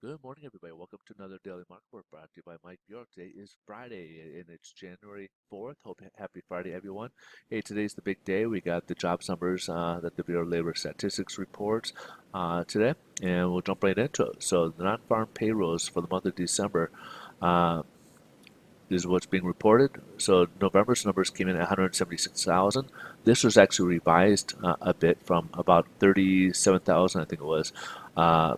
Good morning, everybody. Welcome to another Daily Market Report brought to you by Mike Bjork. Today is Friday, and it's January 4th. Happy Friday, everyone. Hey, today's the big day. We got the jobs numbers that the Bureau of Labor Statistics reports today, and we'll jump right into it. So the non-farm payrolls for the month of December uh, is what's being reported. So November's numbers came in at 176,000. This was actually revised a bit from about 37,000, I think it was. Uh,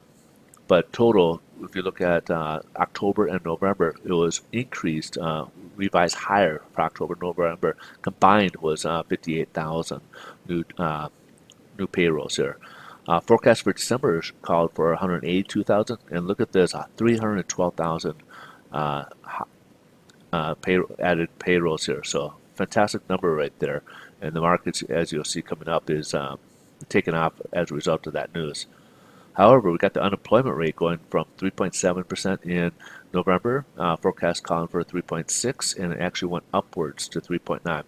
but total, if you look at October and November, it was increased, revised higher for October, November. Combined was 58,000 new new payrolls here. Forecast for December called for 182,000, and look at this, 312,000 uh, added payrolls here. So fantastic number right there. And the markets, as you'll see coming up, is taking off as a result of that news. However, we got the unemployment rate going from 3.7% in November, forecast calling for 3.6, and it actually went upwards to 3.9.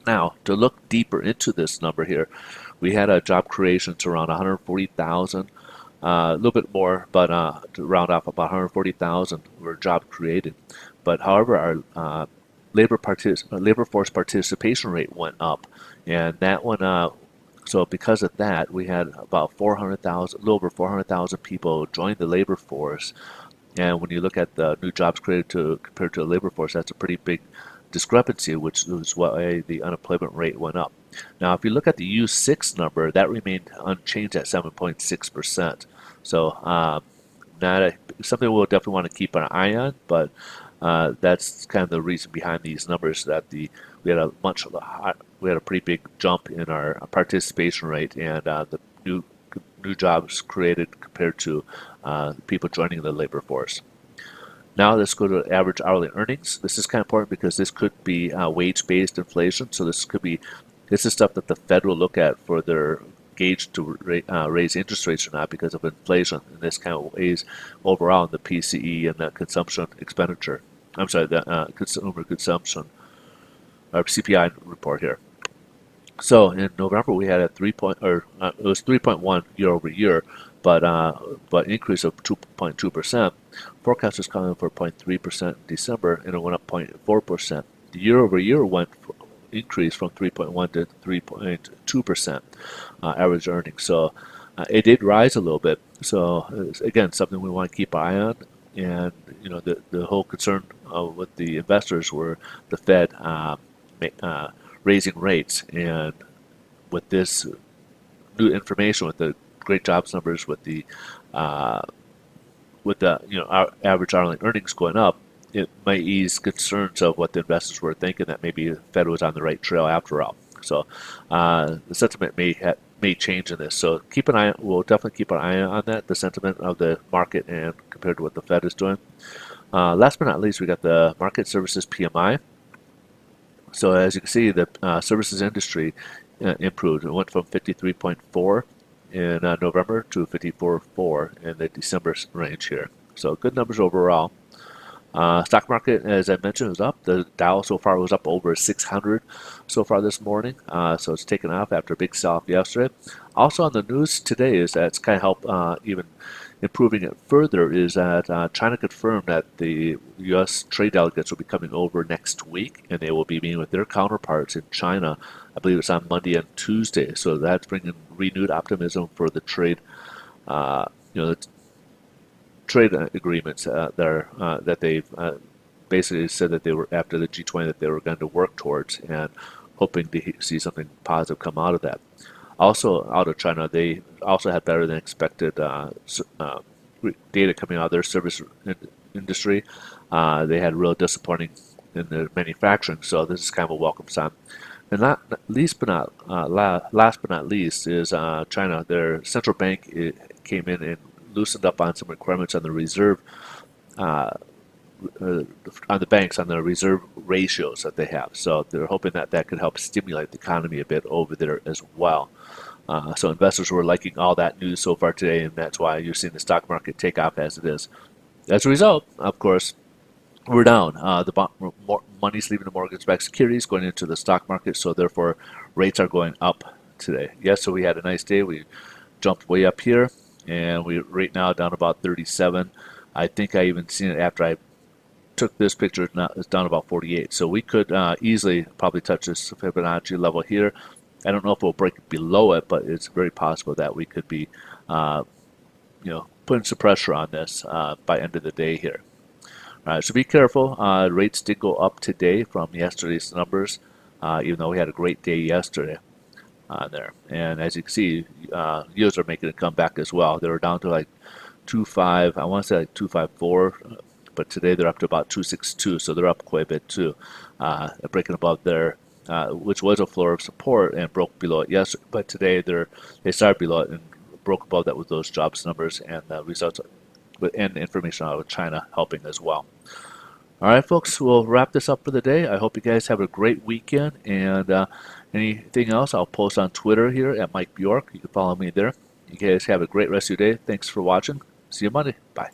Now, to look deeper into this number here, we had a job creations around 140,000, a little bit more, but to round off about 140,000 were job created. But however, our labor force participation rate went up, and that went so because of that, we had about 400,000, a little over 400,000 people join the labor force. And when you look at the new jobs created compared to the labor force, that's a pretty big discrepancy, which is why the unemployment rate went up. Now, if you look at the U6 number, that remained unchanged at 7.6%. So, something we'll definitely want to keep an eye on, but that's kind of the reason behind these numbers that we had a pretty big jump in our participation rate and the new jobs created compared to people joining the labor force. Now let's go to average hourly earnings. This is kind of important because this could be wage-based inflation. So this is stuff that the Fed will look at for their gauge to raise interest rates or not because of inflation. And this kind of weighs overall in the PCE and the consumption expenditure. I'm sorry, the consumer consumption or CPI report here. So in November we had a it was 3.1 year over year, but increase of 2.2%. Forecast was calling for 0.3% in December, and it went up 0.4%. The year over year increase from 3.1 to 3.2% average earnings. So it did rise a little bit. So again, something we want to keep an eye on. And the whole concern with the investors were the Fed raising rates, and with this new information, with the great jobs numbers, uh, our average hourly earnings going up, it might ease concerns of what the investors were thinking that maybe the Fed was on the right trail after all. So the sentiment may change in this. So keep an eye. We'll definitely keep an eye on that, the sentiment of the market, and compared to what the Fed is doing. Last but not least, we got the market services PMI. So as you can see, the services industry improved. It went from 53.4 in November to 54.4 in the December range here. So good numbers overall. Stock market, as I mentioned, was up. The Dow so far was up over 600 so far this morning. So it's taken off after a big sell-off yesterday. Also on the news today is that it's kind of helped even improving it further is that China confirmed that the U.S. trade delegates will be coming over next week, and they will be meeting with their counterparts in China. I believe it's on Monday and Tuesday. So that's bringing renewed optimism for the trade. The trade agreements that they've basically said that they were after the G20 that they were going to work towards, and hoping to see something positive come out of that. Also out of China, they also had better than expected data coming out of their service industry. They had real disappointing in the manufacturing, so this is kind of a welcome sign. And last but not least is China. Their central bank came in and loosened up on some requirements on the reserve on the banks on the reserve ratios that they have. So they're hoping that that could help stimulate the economy a bit over there as well. So investors were liking all that news so far today, and that's why you're seeing the stock market take off as it is. As a result, of course, we're down. Money's leaving the mortgage-backed securities, going into the stock market, so therefore rates are going up today. Yes, so we had a nice day. We jumped way up here. and we right now down about 37. I think I even seen it after I took this picture. It's down about 48. So we could easily probably touch this Fibonacci level here. I don't know if we'll break below it, but it's very possible that we could be, putting some pressure on this by end of the day here. All right, so be careful. Rates did go up today from yesterday's numbers, even though we had a great day yesterday on there. And as you can see, yields are making a comeback as well. They were down to like 2.5, I want to say like 2.54, but today they're up to about 2.62, so they're up quite a bit too, breaking above there, which was a floor of support and broke below it yesterday. But today they started below it and broke above that with those jobs numbers and the results and information out of China helping as well. All right, folks, we'll wrap this up for the day. I hope you guys have a great weekend, and anything else I'll post on Twitter here at Mike Bjork. You can follow me there. You guys have a great rest of your day. Thanks for watching. See you Monday. Bye.